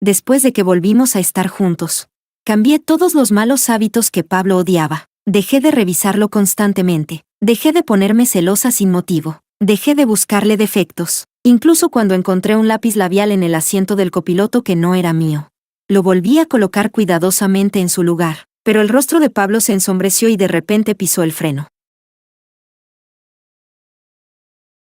después de que volvimos a estar juntos. Cambié todos los malos hábitos que Pablo odiaba. Dejé de revisarlo constantemente. Dejé de ponerme celosa sin motivo. Dejé de buscarle defectos, incluso cuando encontré un lápiz labial en el asiento del copiloto que no era mío. Lo volví a colocar cuidadosamente en su lugar, pero el rostro de Pablo se ensombreció y de repente pisó el freno.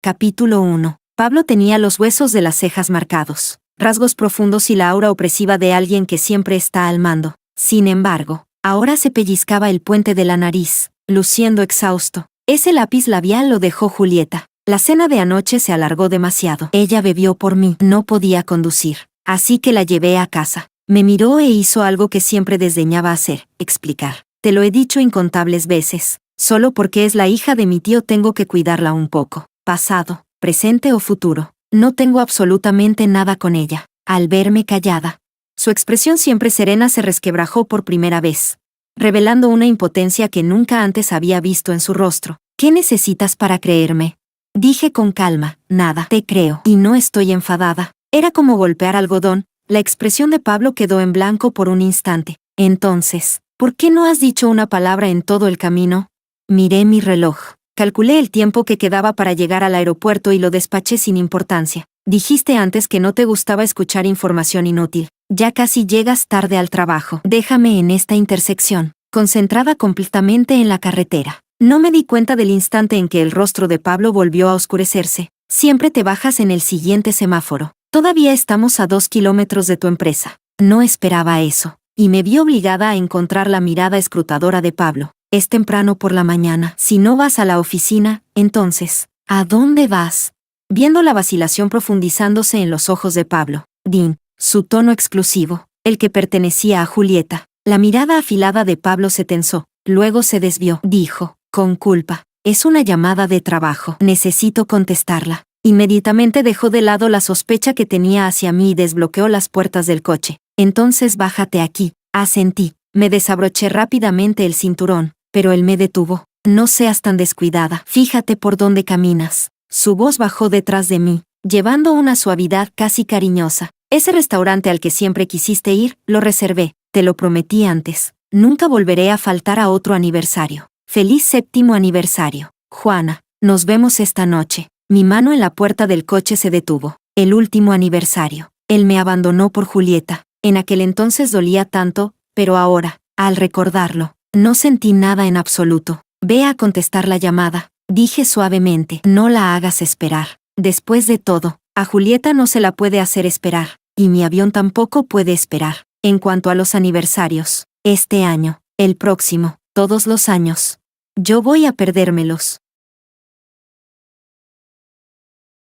Capítulo 1. Pablo tenía los huesos de las cejas marcados, rasgos profundos y la aura opresiva de alguien que siempre está al mando. Sin embargo, ahora se pellizcaba el puente de la nariz, luciendo exhausto. Ese lápiz labial lo dejó Julieta. La cena de anoche se alargó demasiado. Ella bebió por mí. No podía conducir, así que la llevé a casa. Me miró e hizo algo que siempre desdeñaba hacer, explicar. Te lo he dicho incontables veces. Solo porque es la hija de mi tío tengo que cuidarla un poco. Pasado, presente o futuro. No tengo absolutamente nada con ella. Al verme callada, su expresión siempre serena se resquebrajó por primera vez, revelando una impotencia que nunca antes había visto en su rostro. ¿Qué necesitas para creerme? Dije con calma. Nada. Te creo. Y no estoy enfadada. Era como golpear algodón. La expresión de Pablo quedó en blanco por un instante. Entonces, ¿por qué no has dicho una palabra en todo el camino? Miré mi reloj. Calculé el tiempo que quedaba para llegar al aeropuerto y lo despaché sin importancia. Dijiste antes que no te gustaba escuchar información inútil. Ya casi llegas tarde al trabajo. Déjame en esta intersección, concentrada completamente en la carretera. No me di cuenta del instante en que el rostro de Pablo volvió a oscurecerse. Siempre te bajas en el siguiente semáforo. Todavía estamos a 2 kilómetros de tu empresa. No esperaba eso, y me vi obligada a encontrar la mirada escrutadora de Pablo. Es temprano por la mañana. Si no vas a la oficina, entonces, ¿a dónde vas? Viendo la vacilación profundizándose en los ojos de Pablo, Dean, su tono exclusivo, el que pertenecía a Julieta. La mirada afilada de Pablo se tensó, luego se desvió. Dijo, con culpa, es una llamada de trabajo. Necesito contestarla. Inmediatamente dejó de lado la sospecha que tenía hacia mí y desbloqueó las puertas del coche. Entonces bájate aquí. Asentí. Me desabroché rápidamente el cinturón, pero él me detuvo. No seas tan descuidada. Fíjate por dónde caminas. Su voz bajó detrás de mí, llevando una suavidad casi cariñosa. Ese restaurante al que siempre quisiste ir, lo reservé. Te lo prometí antes. Nunca volveré a faltar a otro aniversario. Feliz 7º aniversario. Juana, nos vemos esta noche. Mi mano en la puerta del coche se detuvo. El último aniversario. Él me abandonó por Julieta. En aquel entonces dolía tanto, pero ahora, al recordarlo, no sentí nada en absoluto. Ve a contestar la llamada, dije suavemente. No la hagas esperar. Después de todo, a Julieta no se la puede hacer esperar, y mi avión tampoco puede esperar. En cuanto a los aniversarios, este año, el próximo, todos los años, yo voy a perdérmelos.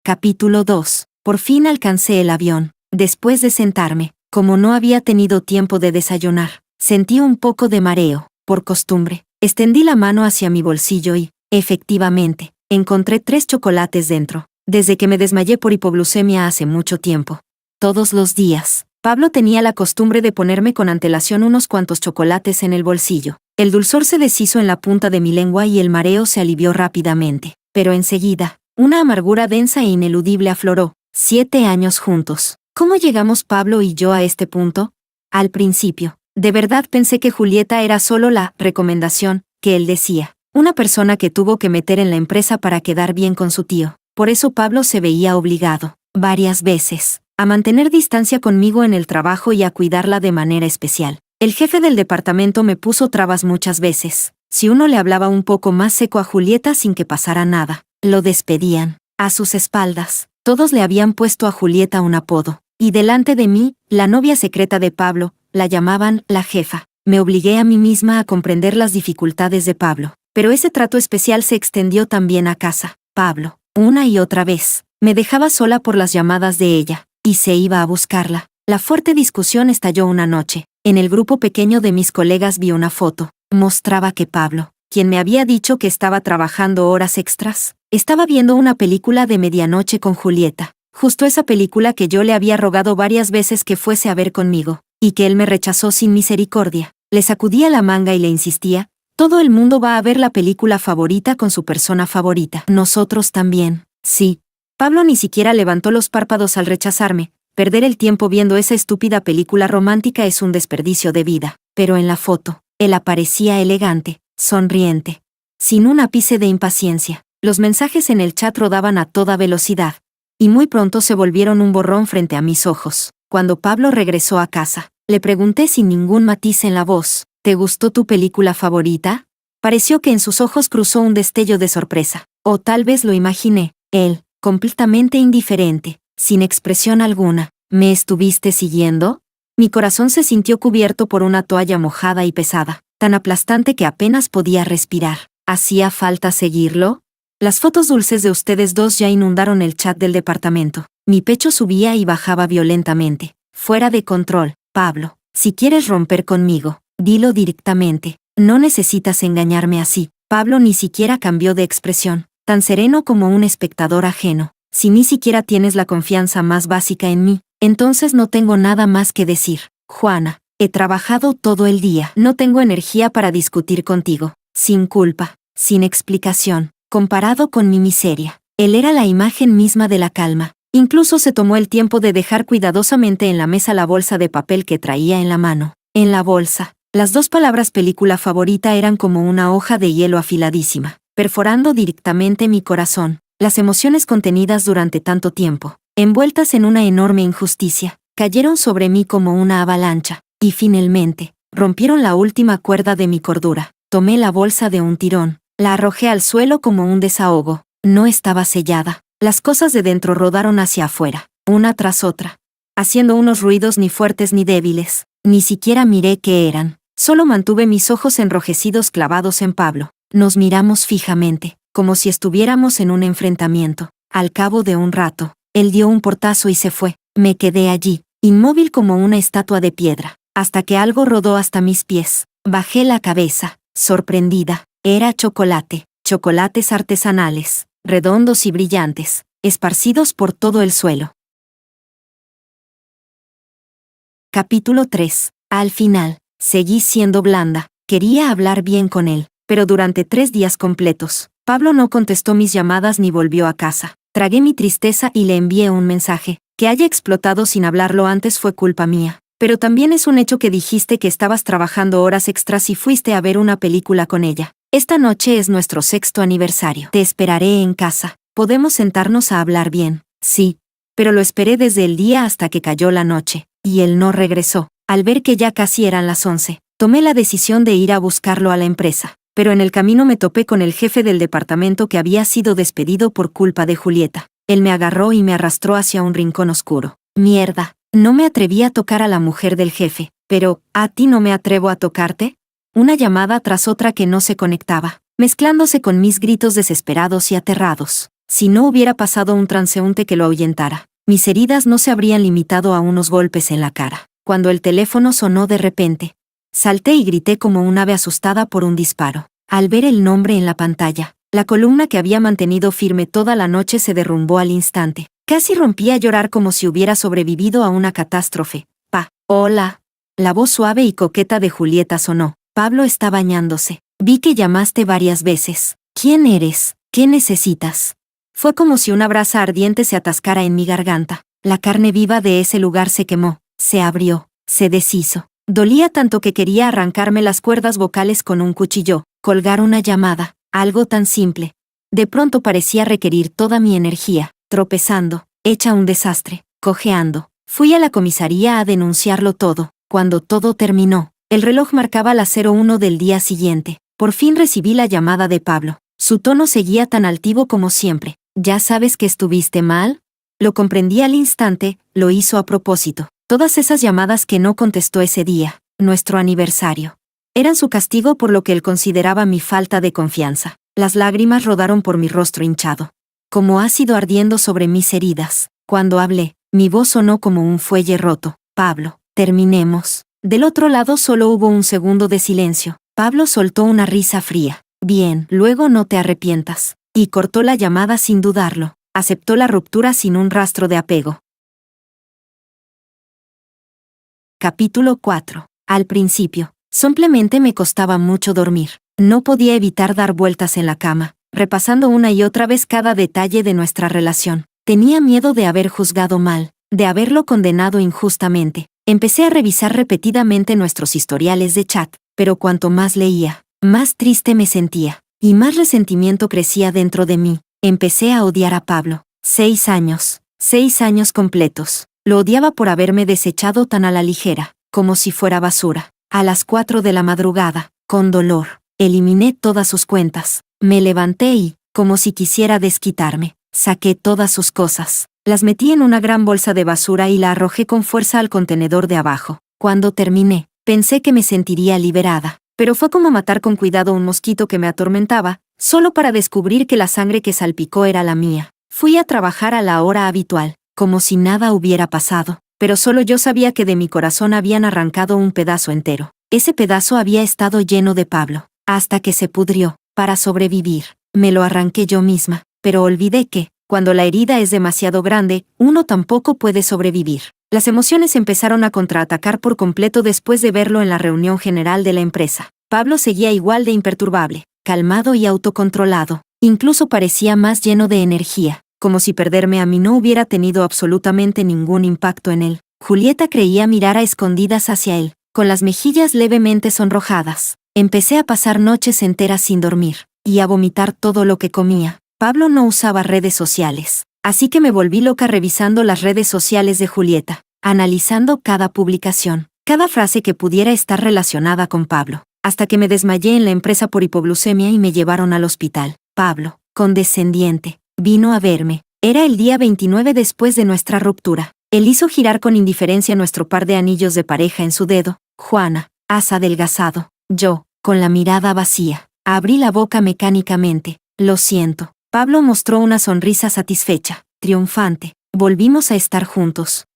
Capítulo 2. Por fin alcancé el avión. Después de sentarme, como no había tenido tiempo de desayunar, sentí un poco de mareo. Por costumbre, extendí la mano hacia mi bolsillo y, efectivamente, encontré 3 chocolates dentro. Desde que me desmayé por hipoglucemia hace mucho tiempo. Todos los días, Pablo tenía la costumbre de ponerme con antelación unos cuantos chocolates en el bolsillo. El dulzor se deshizo en la punta de mi lengua y el mareo se alivió rápidamente. Pero enseguida, una amargura densa e ineludible afloró. 7 años juntos. ¿Cómo llegamos Pablo y yo a este punto? Al principio, de verdad pensé que Julieta era solo la recomendación que él decía. Una persona que tuvo que meter en la empresa para quedar bien con su tío. Por eso Pablo se veía obligado, varias veces, a mantener distancia conmigo en el trabajo y a cuidarla de manera especial. El jefe del departamento me puso trabas muchas veces. Si uno le hablaba un poco más seco a Julieta sin que pasara nada, lo despedían. A sus espaldas, todos le habían puesto a Julieta un apodo. Y delante de mí, la novia secreta de Pablo, la llamaban la jefa. Me obligué a mí misma a comprender las dificultades de Pablo. Pero ese trato especial se extendió también a casa. Pablo, una y otra vez, me dejaba sola por las llamadas de ella, y se iba a buscarla. La fuerte discusión estalló una noche. En el grupo pequeño de mis colegas vi una foto. Mostraba que Pablo, quien me había dicho que estaba trabajando horas extras, estaba viendo una película de medianoche con Julieta. Justo esa película que yo le había rogado varias veces que fuese a ver conmigo, y que él me rechazó sin misericordia. Le sacudía la manga y le insistía, todo el mundo va a ver la película favorita con su persona favorita. Nosotros también. Sí. Pablo ni siquiera levantó los párpados al rechazarme, Perder el tiempo viendo esa estúpida película romántica es un desperdicio de vida. Pero en la foto, él aparecía elegante, sonriente, sin un ápice de impaciencia. Los mensajes en el chat rodaban a toda velocidad, y muy pronto se volvieron un borrón frente a mis ojos. Cuando Pablo regresó a casa, le pregunté sin ningún matiz en la voz, ¿te gustó tu película favorita? Pareció que en sus ojos cruzó un destello de sorpresa, o tal vez lo imaginé. Él, completamente indiferente, sin expresión alguna. ¿Me estuviste siguiendo? Mi corazón se sintió cubierto por una toalla mojada y pesada, tan aplastante que apenas podía respirar. ¿Hacía falta seguirlo? Las fotos dulces de ustedes dos ya inundaron el chat del departamento. Mi pecho subía y bajaba violentamente. Fuera de control. Pablo, si quieres romper conmigo, dilo directamente. No necesitas engañarme así. Pablo ni siquiera cambió de expresión, tan sereno como un espectador ajeno. Si ni siquiera tienes la confianza más básica en mí, entonces no tengo nada más que decir. Juana, he trabajado todo el día. No tengo energía para discutir contigo. Sin culpa, sin explicación, comparado con mi miseria. Él era la imagen misma de la calma. Incluso se tomó el tiempo de dejar cuidadosamente en la mesa la bolsa de papel que traía en la mano. En la bolsa, las dos palabras película favorita eran como una hoja de hielo afiladísima, perforando directamente mi corazón. Las emociones contenidas durante tanto tiempo, envueltas en una enorme injusticia, cayeron sobre mí como una avalancha, y finalmente, rompieron la última cuerda de mi cordura. Tomé la bolsa de un tirón, la arrojé al suelo como un desahogo. No estaba sellada. Las cosas de dentro rodaron hacia afuera, una tras otra, haciendo unos ruidos ni fuertes ni débiles. Ni siquiera miré qué eran. Solo mantuve mis ojos enrojecidos clavados en Pablo. Nos miramos fijamente, como si estuviéramos en un enfrentamiento. Al cabo de un rato, él dio un portazo y se fue. Me quedé allí, inmóvil como una estatua de piedra, hasta que algo rodó hasta mis pies. Bajé la cabeza, sorprendida. Era chocolate, chocolates artesanales, redondos y brillantes, esparcidos por todo el suelo. Capítulo 3. Al final, seguí siendo blanda. Quería hablar bien con él, pero durante 3 días completos, Pablo no contestó mis llamadas ni volvió a casa. Tragué mi tristeza y le envié un mensaje. Que haya explotado sin hablarlo antes fue culpa mía. Pero también es un hecho que dijiste que estabas trabajando horas extras y fuiste a ver una película con ella. Esta noche es nuestro 6º aniversario. Te esperaré en casa. Podemos sentarnos a hablar bien. Sí. Pero lo esperé desde el día hasta que cayó la noche. Y él no regresó. Al ver que ya casi eran las 11, tomé la decisión de ir a buscarlo a la empresa. Pero en el camino me topé con el jefe del departamento que había sido despedido por culpa de Julieta. Él me agarró y me arrastró hacia un rincón oscuro. Mierda. No me atreví a tocar a la mujer del jefe. Pero, ¿a ti no me atrevo a tocarte? Una llamada tras otra que no se conectaba, mezclándose con mis gritos desesperados y aterrados. Si no hubiera pasado un transeúnte que lo ahuyentara, mis heridas no se habrían limitado a unos golpes en la cara. Cuando el teléfono sonó de repente, salté y grité como un ave asustada por un disparo. Al ver el nombre en la pantalla, la columna que había mantenido firme toda la noche se derrumbó al instante. Casi rompí a llorar como si hubiera sobrevivido a una catástrofe. Hola. La voz suave y coqueta de Julieta sonó. Pablo está bañándose. Vi que llamaste varias veces. ¿Quién eres? ¿Qué necesitas? Fue como si una brasa ardiente se atascara en mi garganta. La carne viva de ese lugar se quemó, se abrió, se deshizo. Dolía tanto que quería arrancarme las cuerdas vocales con un cuchillo, colgar una llamada, algo tan simple. De pronto parecía requerir toda mi energía, tropezando, hecha un desastre, cojeando. Fui a la comisaría a denunciarlo todo. Cuando todo terminó, el reloj marcaba las 01 del día siguiente. Por fin recibí la llamada de Pablo. Su tono seguía tan altivo como siempre. ¿Ya sabes que estuviste mal? Lo comprendí al instante, lo hizo a propósito. Todas esas llamadas que no contestó ese día, nuestro aniversario, eran su castigo por lo que él consideraba mi falta de confianza. Las lágrimas rodaron por mi rostro hinchado, como ácido ardiendo sobre mis heridas. Cuando hablé, mi voz sonó como un fuelle roto. Pablo, terminemos. Del otro lado solo hubo un segundo de silencio. Pablo soltó una risa fría. Bien, luego no te arrepientas. Y cortó la llamada sin dudarlo. Aceptó la ruptura sin un rastro de apego. Capítulo 4. Al principio, simplemente me costaba mucho dormir. No podía evitar dar vueltas en la cama, repasando una y otra vez cada detalle de nuestra relación. Tenía miedo de haber juzgado mal, de haberlo condenado injustamente. Empecé a revisar repetidamente nuestros historiales de chat, pero cuanto más leía, más triste me sentía, y más resentimiento crecía dentro de mí. Empecé a odiar a Pablo. 6 años. 6 años completos. Lo odiaba por haberme desechado tan a la ligera, como si fuera basura. A las 4 de la madrugada, con dolor, eliminé todas sus cuentas. Me levanté y, como si quisiera desquitarme, saqué todas sus cosas. Las metí en una gran bolsa de basura y la arrojé con fuerza al contenedor de abajo. Cuando terminé, pensé que me sentiría liberada, pero fue como matar con cuidado un mosquito que me atormentaba, solo para descubrir que la sangre que salpicó era la mía. Fui a trabajar a la hora habitual, como si nada hubiera pasado, pero solo yo sabía que de mi corazón habían arrancado un pedazo entero. Ese pedazo había estado lleno de Pablo, hasta que se pudrió. Para sobrevivir, me lo arranqué yo misma, pero olvidé que, cuando la herida es demasiado grande, uno tampoco puede sobrevivir. Las emociones empezaron a contraatacar por completo después de verlo en la reunión general de la empresa. Pablo seguía igual de imperturbable, calmado y autocontrolado. Incluso parecía más lleno de energía, como si perderme a mí no hubiera tenido absolutamente ningún impacto en él. Julieta creía mirar a escondidas hacia él, con las mejillas levemente sonrojadas. Empecé a pasar noches enteras sin dormir, y a vomitar todo lo que comía. Pablo no usaba redes sociales, así que me volví loca revisando las redes sociales de Julieta, analizando cada publicación, cada frase que pudiera estar relacionada con Pablo, hasta que me desmayé en la empresa por hipoglucemia y me llevaron al hospital. Pablo, condescendiente, vino a verme. Era el día 29 después de nuestra ruptura. Él hizo girar con indiferencia nuestro par de anillos de pareja en su dedo. Juana, has adelgazado. Yo, con la mirada vacía, abrí la boca mecánicamente. Lo siento. Pablo mostró una sonrisa satisfecha, triunfante. Volvimos a estar juntos.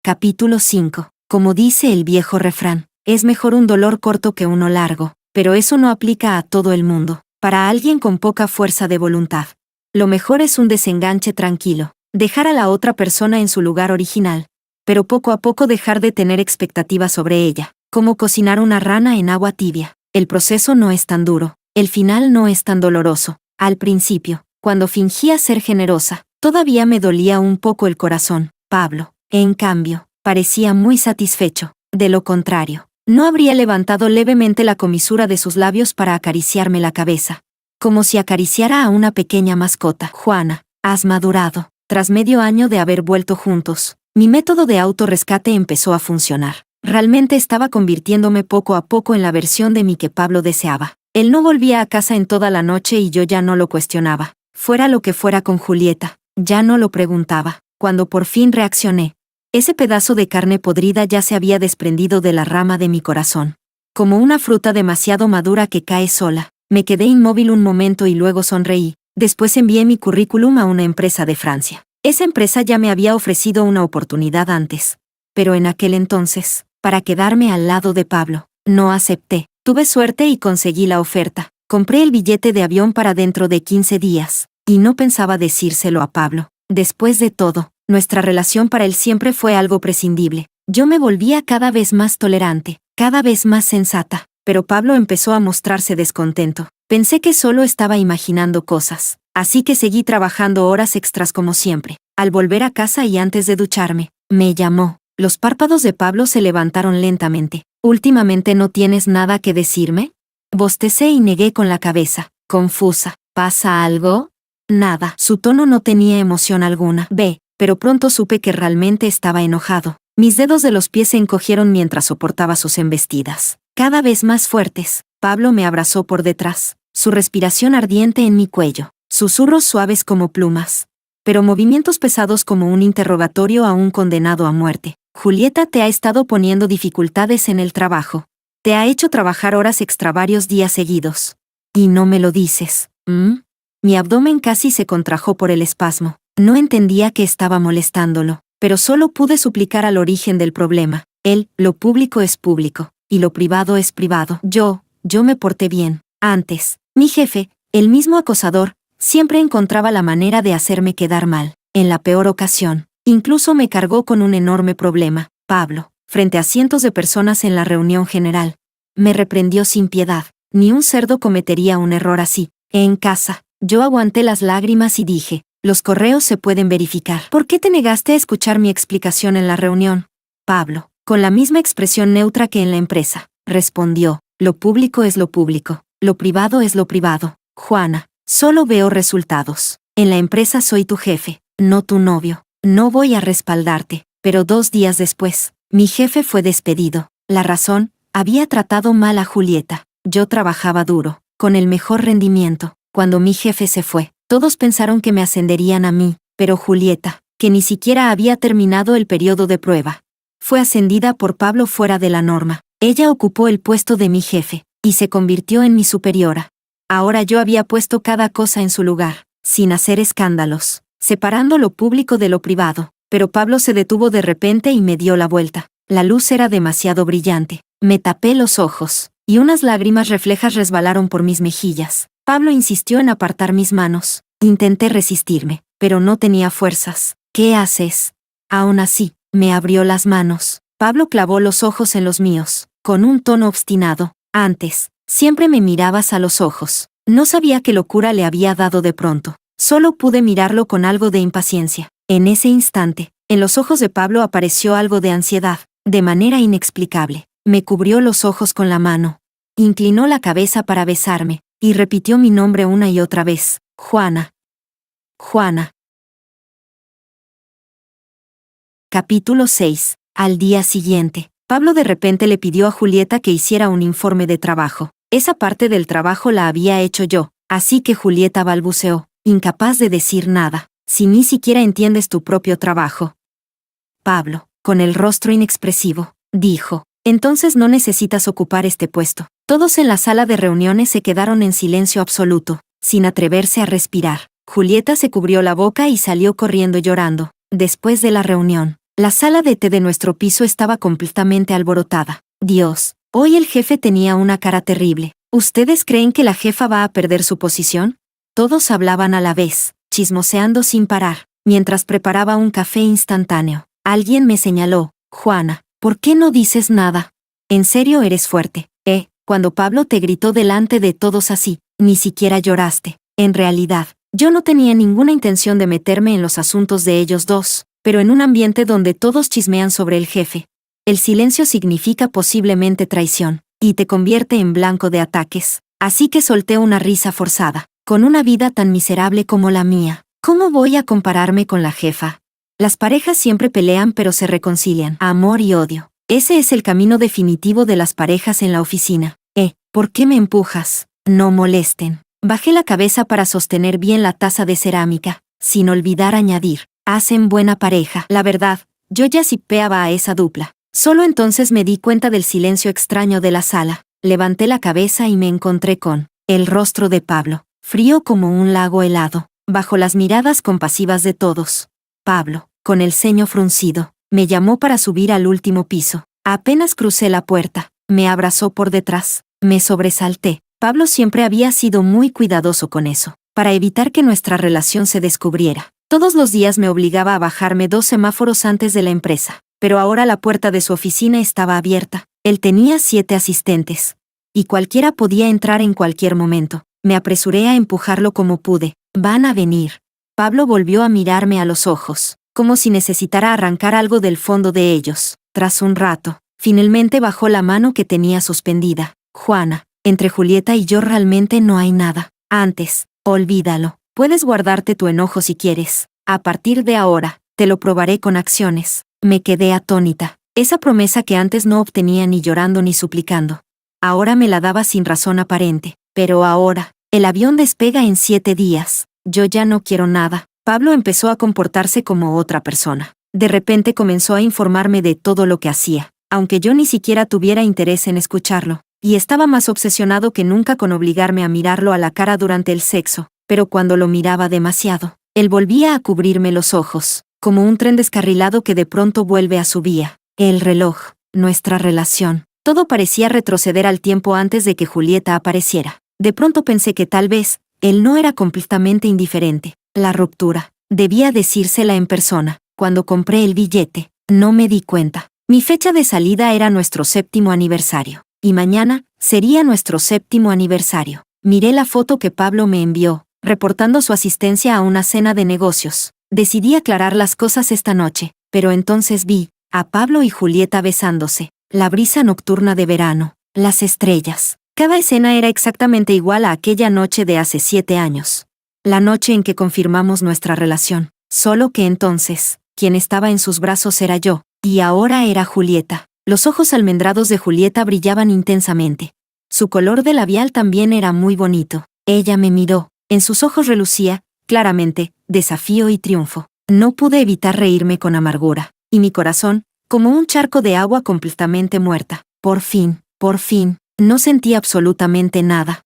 Capítulo 5. Como dice el viejo refrán, es mejor un dolor corto que uno largo, pero eso no aplica a todo el mundo. Para alguien con poca fuerza de voluntad, lo mejor es un desenganche tranquilo, dejar a la otra persona en su lugar original, pero poco a poco dejar de tener expectativas sobre ella, como cocinar una rana en agua tibia. El proceso no es tan duro, el final no es tan doloroso. Al principio, cuando fingía ser generosa, todavía me dolía un poco el corazón. Pablo, en cambio, parecía muy satisfecho. De lo contrario, no habría levantado levemente la comisura de sus labios para acariciarme la cabeza, como si acariciara a una pequeña mascota. Juana, has madurado. Tras medio año de haber vuelto juntos, mi método de autorrescate empezó a funcionar. Realmente estaba convirtiéndome poco a poco en la versión de mí que Pablo deseaba. Él no volvía a casa en toda la noche y yo ya no lo cuestionaba. Fuera lo que fuera con Julieta, ya no lo preguntaba. Cuando por fin reaccioné, ese pedazo de carne podrida ya se había desprendido de la rama de mi corazón. Como una fruta demasiado madura que cae sola, me quedé inmóvil un momento y luego sonreí. Después envié mi currículum a una empresa de Francia. Esa empresa ya me había ofrecido una oportunidad antes, pero en aquel entonces, para quedarme al lado de Pablo, no acepté. Tuve suerte y conseguí la oferta. Compré el billete de avión para dentro de 15 días, y no pensaba decírselo a Pablo. Después de todo, nuestra relación para él siempre fue algo prescindible. Yo me volvía cada vez más tolerante, cada vez más sensata, pero Pablo empezó a mostrarse descontento. Pensé que solo estaba imaginando cosas, así que seguí trabajando horas extras como siempre. Al volver a casa y antes de ducharme, me llamó. Los párpados de Pablo se levantaron lentamente. ¿Últimamente no tienes nada que decirme? Bostecé y negué con la cabeza, confusa. ¿Pasa algo? Nada. Su tono no tenía emoción alguna. Pero pronto supe que realmente estaba enojado. Mis dedos de los pies se encogieron mientras soportaba sus embestidas, cada vez más fuertes. Pablo me abrazó por detrás, su respiración ardiente en mi cuello, susurros suaves como plumas, pero movimientos pesados como un interrogatorio a un condenado a muerte. Julieta te ha estado poniendo dificultades en el trabajo. Te ha hecho trabajar horas extra varios días seguidos. Y no me lo dices. Mi abdomen casi se contrajo por el espasmo. No entendía que estaba molestándolo, pero solo pude suplicar al origen del problema. Lo público es público, y lo privado es privado. Yo me porté bien. Antes, mi jefe, el mismo acosador, siempre encontraba la manera de hacerme quedar mal. En la peor ocasión, incluso me cargó con un enorme problema. Pablo, frente a cientos de personas en la reunión general, me reprendió sin piedad. Ni un cerdo cometería un error así. En casa, yo aguanté las lágrimas y dije, Los correos se pueden verificar. ¿Por qué te negaste a escuchar mi explicación en la reunión? Pablo, con la misma expresión neutra que en la empresa, respondió, lo público es lo público, lo privado es lo privado. Juana, solo veo resultados. En la empresa soy tu jefe, no tu novio. No voy a respaldarte. Pero 2 días después, mi jefe fue despedido. La razón, había tratado mal a Julieta. Yo trabajaba duro, con el mejor rendimiento. Cuando mi jefe se fue, todos pensaron que me ascenderían a mí, pero Julieta, que ni siquiera había terminado el periodo de prueba, fue ascendida por Pablo fuera de la norma. Ella ocupó el puesto de mi jefe, y se convirtió en mi superiora. Ahora yo había puesto cada cosa en su lugar, sin hacer escándalos, separando lo público de lo privado. Pero Pablo se detuvo de repente y me dio la vuelta. La luz era demasiado brillante. Me tapé los ojos, y unas lágrimas reflejas resbalaron por mis mejillas. Pablo insistió en apartar mis manos. Intenté resistirme, pero no tenía fuerzas. ¿Qué haces? Aún así, me abrió las manos. Pablo clavó los ojos en los míos, con un tono obstinado. Antes, siempre me mirabas a los ojos. No sabía qué locura le había dado de pronto. Solo pude mirarlo con algo de impaciencia. En ese instante, en los ojos de Pablo apareció algo de ansiedad, de manera inexplicable. Me cubrió los ojos con la mano. Inclinó la cabeza para besarme, y repitió mi nombre una y otra vez. Juana. Juana. Capítulo 6. Al día siguiente, Pablo de repente le pidió a Julieta que hiciera un informe de trabajo. Esa parte del trabajo la había hecho yo, así que Julieta balbuceó, incapaz de decir nada. Si ni siquiera entiendes tu propio trabajo. Pablo, con el rostro inexpresivo, dijo, entonces no necesitas ocupar este puesto. Todos en la sala de reuniones se quedaron en silencio absoluto, sin atreverse a respirar. Julieta se cubrió la boca y salió corriendo llorando. Después de la reunión, la sala de té de nuestro piso estaba completamente alborotada. Dios, hoy el jefe tenía una cara terrible. ¿Ustedes creen que la jefa va a perder su posición? Todos hablaban a la vez, chismoseando sin parar, mientras preparaba un café instantáneo. Alguien me señaló, Juana, ¿por qué no dices nada? En serio eres fuerte, cuando Pablo te gritó delante de todos así, ni siquiera lloraste. En realidad, yo no tenía ninguna intención de meterme en los asuntos de ellos dos, pero en un ambiente donde todos chismean sobre el jefe, el silencio significa posiblemente traición, y te convierte en blanco de ataques. Así que solté una risa forzada. Con una vida tan miserable como la mía, ¿cómo voy a compararme con la jefa? Las parejas siempre pelean pero se reconcilian. Amor y odio. Ese es el camino definitivo de las parejas en la oficina. ¿Por qué me empujas? No molesten. Bajé la cabeza para sostener bien la taza de cerámica, sin olvidar añadir, hacen buena pareja. La verdad, yo ya sipeaba a esa dupla. Solo entonces me di cuenta del silencio extraño de la sala. Levanté la cabeza y me encontré con el rostro de Pablo, frío como un lago helado, bajo las miradas compasivas de todos. Pablo, con el ceño fruncido, me llamó para subir al último piso. Apenas crucé la puerta, me abrazó por detrás. Me sobresalté. Pablo siempre había sido muy cuidadoso con eso, para evitar que nuestra relación se descubriera. Todos los días me obligaba a bajarme 2 semáforos antes de la empresa, pero ahora la puerta de su oficina estaba abierta. Él tenía 7 asistentes, y cualquiera podía entrar en cualquier momento. Me apresuré a empujarlo como pude. Van a venir. Pablo volvió a mirarme a los ojos, como si necesitara arrancar algo del fondo de ellos. Tras un rato, finalmente bajó la mano que tenía suspendida. Juana, entre Julieta y yo realmente no hay nada. Antes, olvídalo. Puedes guardarte tu enojo si quieres. A partir de ahora, te lo probaré con acciones. Me quedé atónita. Esa promesa que antes no obtenía ni llorando ni suplicando. Ahora me la daba sin razón aparente. Pero ahora, el avión despega en 7 días. Yo ya no quiero nada. Pablo empezó a comportarse como otra persona. De repente comenzó a informarme de todo lo que hacía, aunque yo ni siquiera tuviera interés en escucharlo. Y estaba más obsesionado que nunca con obligarme a mirarlo a la cara durante el sexo, pero cuando lo miraba demasiado, él volvía a cubrirme los ojos, como un tren descarrilado que de pronto vuelve a su vía. El reloj, nuestra relación, todo parecía retroceder al tiempo antes de que Julieta apareciera. De pronto pensé que tal vez, él no era completamente indiferente. La ruptura, debía decírsela en persona. Cuando compré el billete, no me di cuenta. Mi fecha de salida era nuestro 7º aniversario. Y mañana sería nuestro 7º aniversario. Miré la foto que Pablo me envió, reportando su asistencia a una cena de negocios. Decidí aclarar las cosas esta noche, pero entonces vi a Pablo y Julieta besándose, la brisa nocturna de verano, las estrellas. Cada escena era exactamente igual a aquella noche de hace 7 años. La noche en que confirmamos nuestra relación, solo que entonces, quien estaba en sus brazos era yo, y ahora era Julieta. Los ojos almendrados de Julieta brillaban intensamente. Su color de labial también era muy bonito. Ella me miró. En sus ojos relucía, claramente, desafío y triunfo. No pude evitar reírme con amargura, y mi corazón, como un charco de agua completamente muerta. Por fin, no sentí absolutamente nada.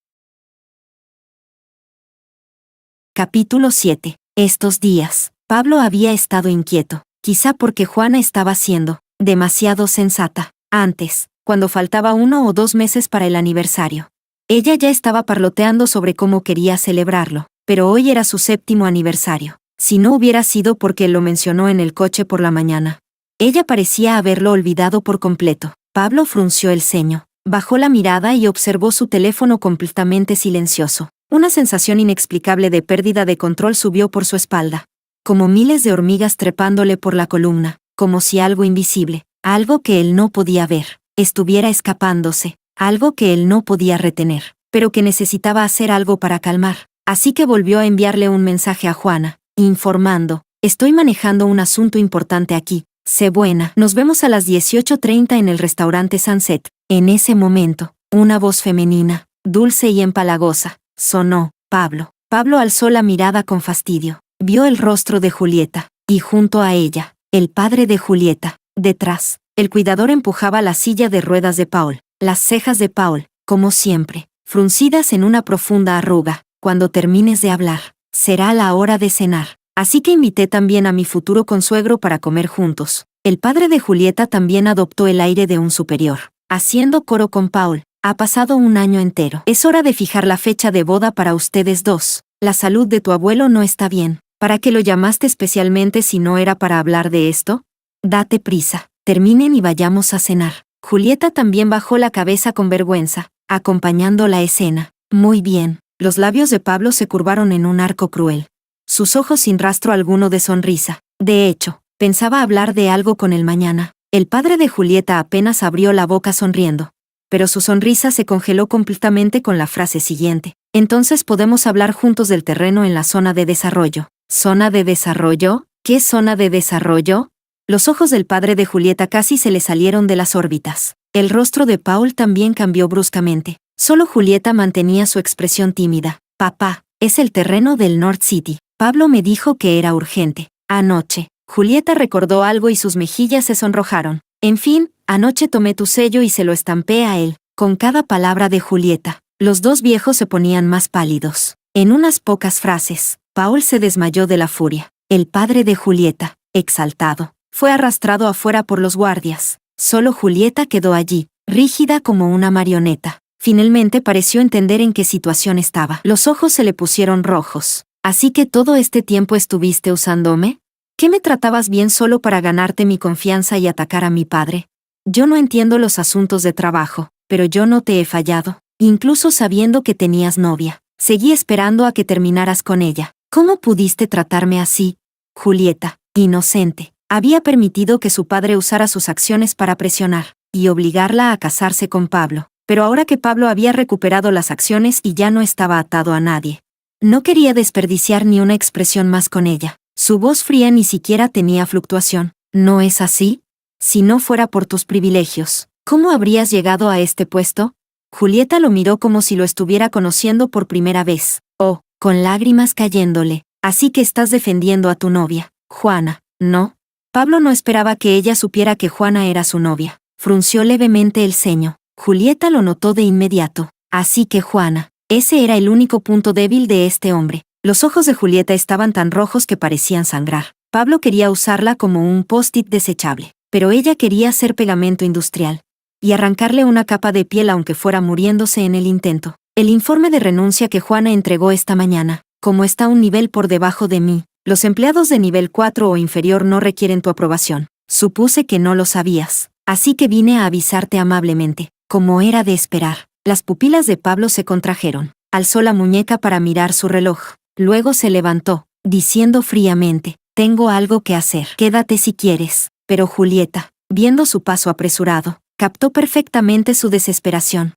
Capítulo 7. Estos días, Pablo había estado inquieto, quizá porque Juana estaba siendo demasiado sensata. Antes, cuando faltaba 1 o 2 meses para el aniversario, ella ya estaba parloteando sobre cómo quería celebrarlo, pero hoy era su 7º aniversario. Si no hubiera sido porque él lo mencionó en el coche por la mañana, ella parecía haberlo olvidado por completo. Pablo frunció el ceño, bajó la mirada y observó su teléfono completamente silencioso. Una sensación inexplicable de pérdida de control subió por su espalda, como miles de hormigas trepándole por la columna, como si algo invisible, algo que él no podía ver, estuviera escapándose, algo que él no podía retener, pero que necesitaba hacer algo para calmar. Así que volvió a enviarle un mensaje a Juana, informando: estoy manejando un asunto importante aquí, sé buena. Nos vemos a las 18:30 en el restaurante Sunset. En ese momento, una voz femenina, dulce y empalagosa, sonó. Pablo alzó la mirada con fastidio. Vio el rostro de Julieta, y junto a ella, el padre de Julieta. Detrás, el cuidador empujaba la silla de ruedas de Paul. Las cejas de Paul, como siempre, fruncidas en una profunda arruga. Cuando termines de hablar, será la hora de cenar. Así que invité también a mi futuro consuegro para comer juntos. El padre de Julieta también adoptó el aire de un superior, haciendo coro con Paul. Ha pasado 1 año entero. Es hora de fijar la fecha de boda para ustedes dos. La salud de tu abuelo no está bien. ¿Para qué lo llamaste especialmente si no era para hablar de esto? Date prisa, terminen y vayamos a cenar. Julieta también bajó la cabeza con vergüenza, acompañando la escena. Muy bien. Los labios de Pablo se curvaron en un arco cruel. Sus ojos sin rastro alguno de sonrisa. De hecho, pensaba hablar de algo con él mañana. El padre de Julieta apenas abrió la boca sonriendo, pero su sonrisa se congeló completamente con la frase siguiente: entonces podemos hablar juntos del terreno en la zona de desarrollo. ¿Zona de desarrollo? ¿Qué zona de desarrollo? Los ojos del padre de Julieta casi se le salieron de las órbitas. El rostro de Paul también cambió bruscamente. Solo Julieta mantenía su expresión tímida. Papá, es el terreno del North City. Pablo me dijo que era urgente. Anoche. Julieta recordó algo y sus mejillas se sonrojaron. En fin, anoche tomé tu sello y se lo estampé a él. Con cada palabra de Julieta, los dos viejos se ponían más pálidos. En unas pocas frases, Paul se desmayó de la furia. El padre de Julieta, exaltado, fue arrastrado afuera por los guardias. Solo Julieta quedó allí, rígida como una marioneta. Finalmente pareció entender en qué situación estaba. Los ojos se le pusieron rojos. ¿Así que todo este tiempo estuviste usándome? ¿Qué me tratabas bien solo para ganarte mi confianza y atacar a mi padre? Yo no entiendo los asuntos de trabajo, pero yo no te he fallado, incluso sabiendo que tenías novia. Seguí esperando a que terminaras con ella. ¿Cómo pudiste tratarme así? Julieta, inocente, había permitido que su padre usara sus acciones para presionar y obligarla a casarse con Pablo. Pero ahora que Pablo había recuperado las acciones y ya no estaba atado a nadie, no quería desperdiciar ni una expresión más con ella. Su voz fría ni siquiera tenía fluctuación. ¿No es así? Si no fuera por tus privilegios, ¿cómo habrías llegado a este puesto? Julieta lo miró como si lo estuviera conociendo por primera vez. Oh, con lágrimas cayéndole. Así que estás defendiendo a tu novia, Juana, ¿no? Pablo no esperaba que ella supiera que Juana era su novia. Frunció levemente el ceño. Julieta lo notó de inmediato. Así que Juana, ese era el único punto débil de este hombre. Los ojos de Julieta estaban tan rojos que parecían sangrar. Pablo quería usarla como un post-it desechable, pero ella quería ser pegamento industrial y arrancarle una capa de piel aunque fuera muriéndose en el intento. El informe de renuncia que Juana entregó esta mañana, como está un nivel por debajo de mí, los empleados de nivel 4 o inferior no requieren tu aprobación. Supuse que no lo sabías, así que vine a avisarte amablemente. Como era de esperar, las pupilas de Pablo se contrajeron. Alzó la muñeca para mirar su reloj. Luego se levantó, diciendo fríamente, «Tengo algo que hacer. Quédate si quieres». Pero Julieta, viendo su paso apresurado, captó perfectamente su desesperación.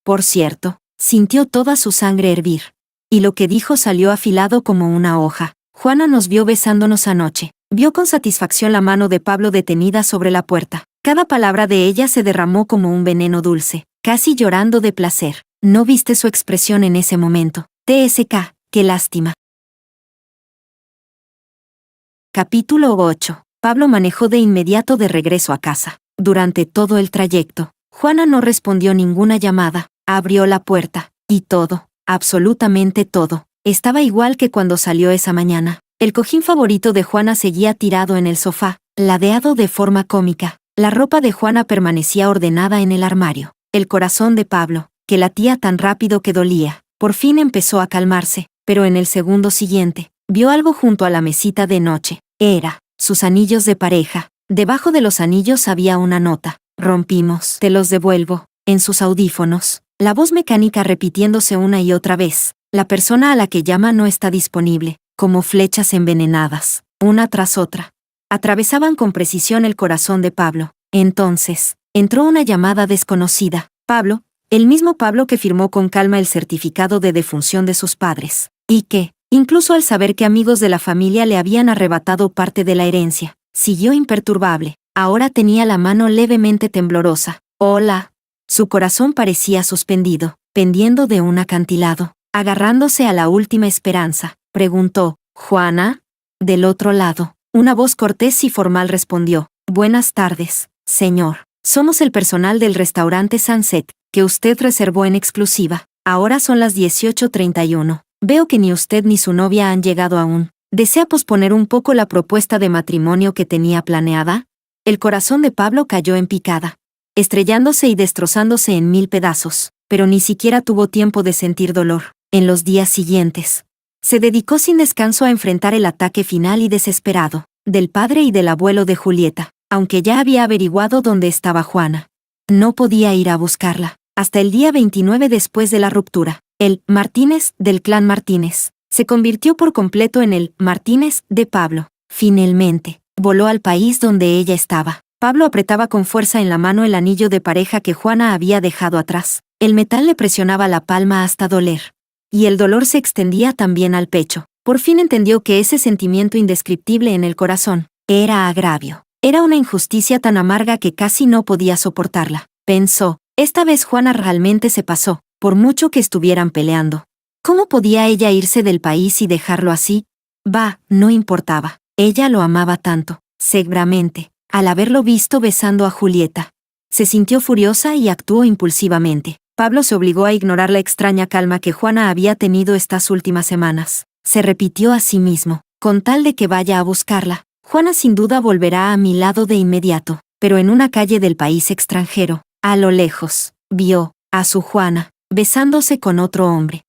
Por cierto, sintió toda su sangre hervir. Y lo que dijo salió afilado como una hoja. «Juana nos vio besándonos anoche». Vio con satisfacción la mano de Pablo detenida sobre la puerta. Cada palabra de ella se derramó como un veneno dulce, casi llorando de placer. ¿No viste su expresión en ese momento? TSK, qué lástima. Capítulo 8. Pablo manejó de inmediato de regreso a casa. Durante todo el trayecto, Juana no respondió ninguna llamada. Abrió la puerta, y todo, absolutamente todo, estaba igual que cuando salió esa mañana. El cojín favorito de Juana seguía tirado en el sofá, ladeado de forma cómica. La ropa de Juana permanecía ordenada en el armario. El corazón de Pablo, que latía tan rápido que dolía, por fin empezó a calmarse, pero en el segundo siguiente, vio algo junto a la mesita de noche. Era sus anillos de pareja. Debajo de los anillos había una nota. «Rompimos, te los devuelvo». En sus audífonos, la voz mecánica repitiéndose una y otra vez. La persona a la que llama no está disponible, como flechas envenenadas, una tras otra. Atravesaban con precisión el corazón de Pablo. Entonces, entró una llamada desconocida. Pablo, el mismo Pablo que firmó con calma el certificado de defunción de sus padres, y que, incluso al saber que amigos de la familia le habían arrebatado parte de la herencia, siguió imperturbable. Ahora tenía la mano levemente temblorosa. «Hola». Su corazón parecía suspendido, pendiendo de un acantilado. Agarrándose a la última esperanza, preguntó, «¿Juana?» Del otro lado, una voz cortés y formal respondió, «Buenas tardes, señor. Somos el personal del restaurante Sunset, que usted reservó en exclusiva. Ahora son las 18:31. Veo que ni usted ni su novia han llegado aún. ¿Desea posponer un poco la propuesta de matrimonio que tenía planeada?» El corazón de Pablo cayó en picada, estrellándose y destrozándose en 1000 pedazos, pero ni siquiera tuvo tiempo de sentir dolor. En los días siguientes, se dedicó sin descanso a enfrentar el ataque final y desesperado, del padre y del abuelo de Julieta, aunque ya había averiguado dónde estaba Juana. No podía ir a buscarla. Hasta el día 29 después de la ruptura, el Martínez del clan Martínez se convirtió por completo en el Martínez de Pablo. Finalmente, voló al país donde ella estaba. Pablo apretaba con fuerza en la mano el anillo de pareja que Juana había dejado atrás. El metal le presionaba la palma hasta doler. Y el dolor se extendía también al pecho. Por fin entendió que ese sentimiento indescriptible en el corazón era agravio. Era una injusticia tan amarga que casi no podía soportarla. Pensó, esta vez Juana realmente se pasó, por mucho que estuvieran peleando. ¿Cómo podía ella irse del país y dejarlo así? No importaba. Ella lo amaba tanto, seguramente, al haberlo visto besando a Julieta. Se sintió furiosa y actuó impulsivamente. Pablo se obligó a ignorar la extraña calma que Juana había tenido estas últimas semanas. Se repitió a sí mismo, con tal de que vaya a buscarla, Juana sin duda volverá a mi lado de inmediato. Pero en una calle del país extranjero, a lo lejos, vio a su Juana besándose con otro hombre.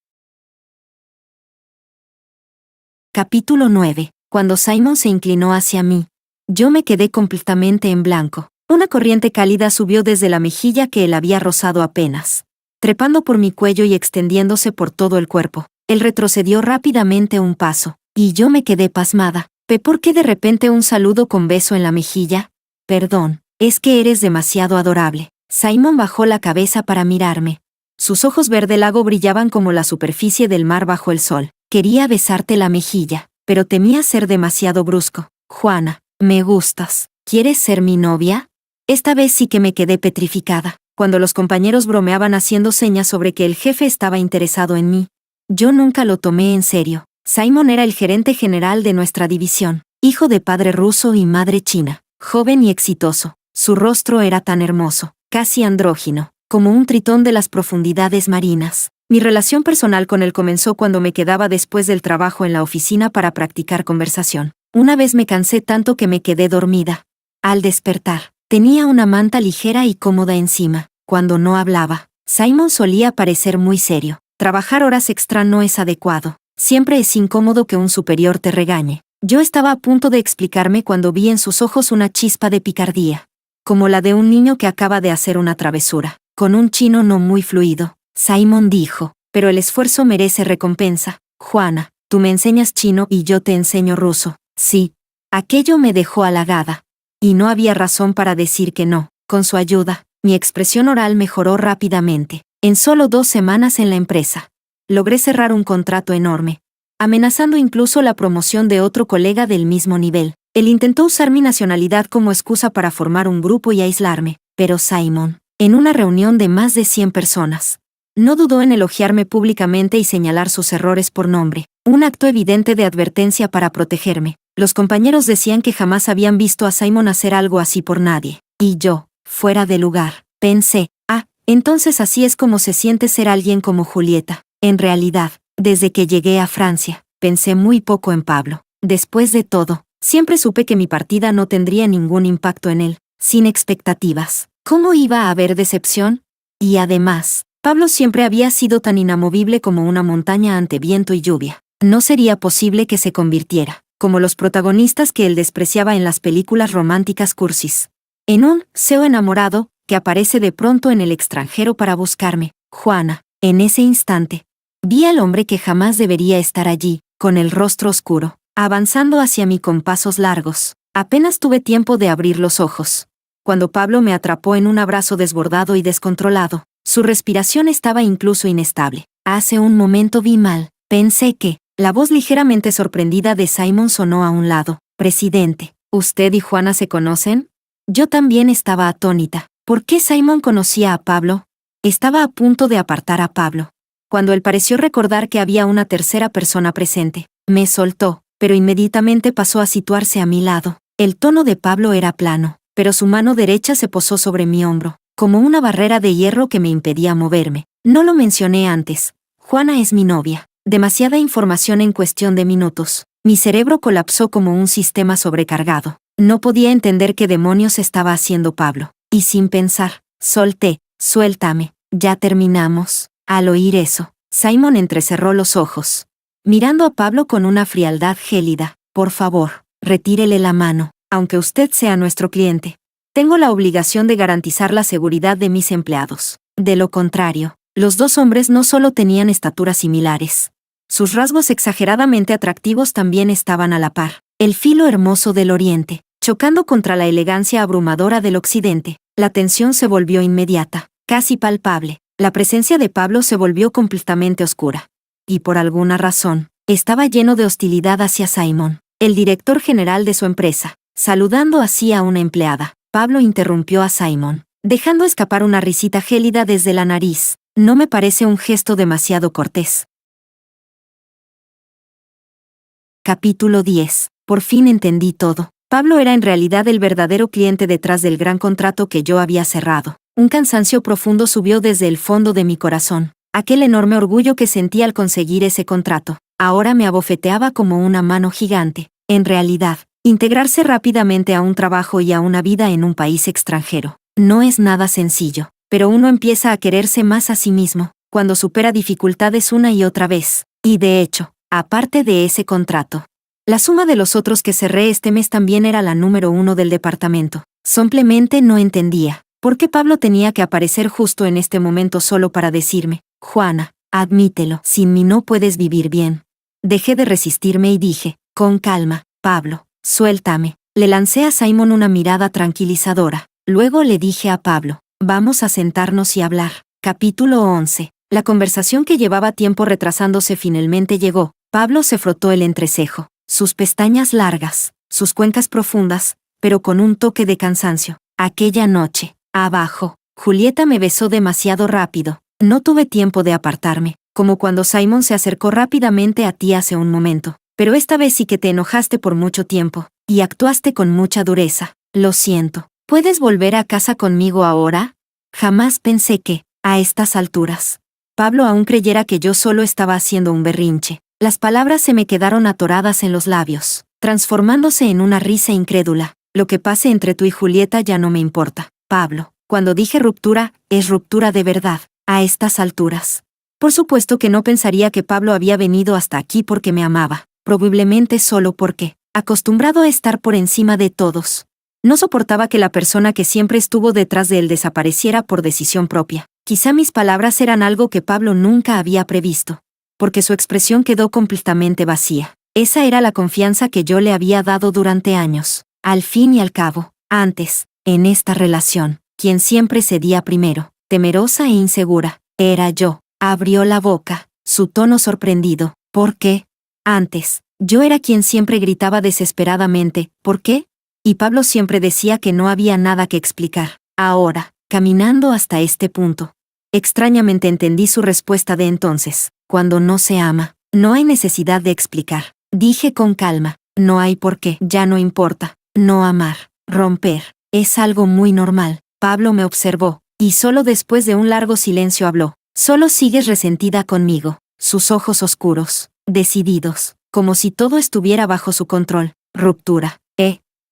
Capítulo 9. Cuando Simon se inclinó hacia mí, yo me quedé completamente en blanco. Una corriente cálida subió desde la mejilla que él había rozado apenas, trepando por mi cuello y extendiéndose por todo el cuerpo. Él retrocedió rápidamente un paso, y yo me quedé pasmada. ¿Por qué de repente un saludo con beso en la mejilla? Perdón, es que eres demasiado adorable. Simon bajó la cabeza para mirarme. Sus ojos verde lago brillaban como la superficie del mar bajo el sol. Quería besarte la mejilla, pero temía ser demasiado brusco. Juana, me gustas. ¿Quieres ser mi novia? Esta vez sí que me quedé petrificada, cuando los compañeros bromeaban haciendo señas sobre que el jefe estaba interesado en mí. Yo nunca lo tomé en serio. Simon era el gerente general de nuestra división, hijo de padre ruso y madre china, joven y exitoso. Su rostro era tan hermoso, casi andrógino, como un tritón de las profundidades marinas. Mi relación personal con él comenzó cuando me quedaba después del trabajo en la oficina para practicar conversación. Una vez me cansé tanto que me quedé dormida. Al despertar, tenía una manta ligera y cómoda encima. Cuando no hablaba, Simon solía parecer muy serio. Trabajar horas extra no es adecuado. Siempre es incómodo que un superior te regañe. Yo estaba a punto de explicarme cuando vi en sus ojos una chispa de picardía, como la de un niño que acaba de hacer una travesura. Con un chino no muy fluido, Simon dijo, pero el esfuerzo merece recompensa. Juana, Tú me enseñas chino y yo te enseño ruso. Sí. Aquello me dejó halagada. Y no había razón para decir que no. Con su ayuda, mi expresión oral mejoró rápidamente. En solo 2 semanas en la empresa, logré cerrar un contrato enorme, amenazando incluso la promoción de otro colega del mismo nivel. Él intentó usar mi nacionalidad como excusa para formar un grupo y aislarme, pero Simon, en una reunión de más de 100 personas, no dudó en elogiarme públicamente y señalar sus errores por nombre, un acto evidente de advertencia para protegerme. Los compañeros decían que jamás habían visto a Simon hacer algo así por nadie. Y yo, fuera de lugar, pensé, entonces así es como se siente ser alguien como Julieta. En realidad, desde que llegué a Francia, pensé muy poco en Pablo. Después de todo, siempre supe que mi partida no tendría ningún impacto en él, sin expectativas. ¿Cómo iba a haber decepción? Y además, Pablo siempre había sido tan inamovible como una montaña ante viento y lluvia. No sería posible que se convirtiera, como los protagonistas que él despreciaba en las películas románticas cursis, en un CEO enamorado que aparece de pronto en el extranjero para buscarme. Juana, en ese instante, vi al hombre que jamás debería estar allí, con el rostro oscuro, avanzando hacia mí con pasos largos. Apenas tuve tiempo de abrir los ojos, cuando Pablo me atrapó en un abrazo desbordado y descontrolado. Su respiración estaba incluso inestable. Hace un momento vi mal. Pensé que la voz ligeramente sorprendida de Simon sonó a un lado. Presidente, ¿usted y Juana se conocen? Yo también estaba atónita. ¿Por qué Simon conocía a Pablo? Estaba a punto de apartar a Pablo, cuando él pareció recordar que había una tercera persona presente. Me soltó, pero inmediatamente pasó a situarse a mi lado. El tono de Pablo era plano, pero su mano derecha se posó sobre mi hombro, como una barrera de hierro que me impedía moverme. No lo mencioné antes. Juana es mi novia. Demasiada información en cuestión de minutos. Mi cerebro colapsó como un sistema sobrecargado. No podía entender qué demonios estaba haciendo Pablo. Y sin pensar, solté, suéltame, ya terminamos. Al oír eso, Simon entrecerró los ojos, mirando a Pablo con una frialdad gélida. Por favor, retírele la mano, aunque usted sea nuestro cliente. Tengo la obligación de garantizar la seguridad de mis empleados. De lo contrario, los dos hombres no solo tenían estaturas similares. Sus rasgos exageradamente atractivos también estaban a la par. El filo hermoso del oriente, chocando contra la elegancia abrumadora del occidente. La tensión se volvió inmediata, casi palpable. La presencia de Pablo se volvió completamente oscura. Y por alguna razón, estaba lleno de hostilidad hacia Simon, el director general de su empresa. Saludando así a una empleada, Pablo interrumpió a Simon, dejando escapar una risita gélida desde la nariz. No me parece un gesto demasiado cortés. Capítulo 10. Por fin entendí todo. Pablo era en realidad el verdadero cliente detrás del gran contrato que yo había cerrado. Un cansancio profundo subió desde el fondo de mi corazón. Aquel enorme orgullo que sentí al conseguir ese contrato, ahora me abofeteaba como una mano gigante. En realidad, integrarse rápidamente a un trabajo y a una vida en un país extranjero no es nada sencillo, pero uno empieza a quererse más a sí mismo cuando supera dificultades una y otra vez. Y de hecho, aparte de ese contrato, la suma de los otros que cerré este mes también era la número 1 del departamento. Simplemente no entendía por qué Pablo tenía que aparecer justo en este momento solo para decirme: Juana, admítelo, sin mí no puedes vivir bien. Dejé de resistirme y dije, con calma, Pablo, suéltame. Le lancé a Simon una mirada tranquilizadora. Luego le dije a Pablo, vamos a sentarnos y hablar. Capítulo 11. La conversación que llevaba tiempo retrasándose finalmente llegó. Pablo se frotó el entrecejo. Sus pestañas largas, sus cuencas profundas, pero con un toque de cansancio. Aquella noche, abajo, Julieta me besó demasiado rápido. No tuve tiempo de apartarme, como cuando Simon se acercó rápidamente a ti hace un momento. Pero esta vez sí que te enojaste por mucho tiempo, y actuaste con mucha dureza. Lo siento. ¿Puedes volver a casa conmigo ahora? Jamás pensé que, a estas alturas, Pablo aún creyera que yo solo estaba haciendo un berrinche. Las palabras se me quedaron atoradas en los labios, transformándose en una risa incrédula. Lo que pase entre tú y Julieta ya no me importa. Pablo, cuando dije ruptura, es ruptura de verdad, a estas alturas. Por supuesto que no pensaría que Pablo había venido hasta aquí porque me amaba, probablemente solo porque, acostumbrado a estar por encima de todos, no soportaba que la persona que siempre estuvo detrás de él desapareciera por decisión propia. Quizá mis palabras eran algo que Pablo nunca había previsto. porque su expresión quedó completamente vacía. Esa era la confianza que yo le había dado durante años. Al fin y al cabo, antes, en esta relación, quien siempre cedía primero, temerosa e insegura, era yo. Abrió la boca, su tono sorprendido. ¿Por qué? Antes, yo era quien siempre gritaba desesperadamente, ¿por qué? Y Pablo siempre decía que no había nada que explicar. Ahora, caminando hasta este punto, extrañamente entendí su respuesta de entonces. Cuando no se ama, no hay necesidad de explicar. Dije con calma, no hay por qué, ya no importa. No amar, romper, es algo muy normal. Pablo me observó, y solo después de un largo silencio habló. Solo sigues resentida conmigo. Sus ojos oscuros, decididos, como si todo estuviera bajo su control. Ruptura.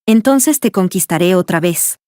Entonces te conquistaré otra vez.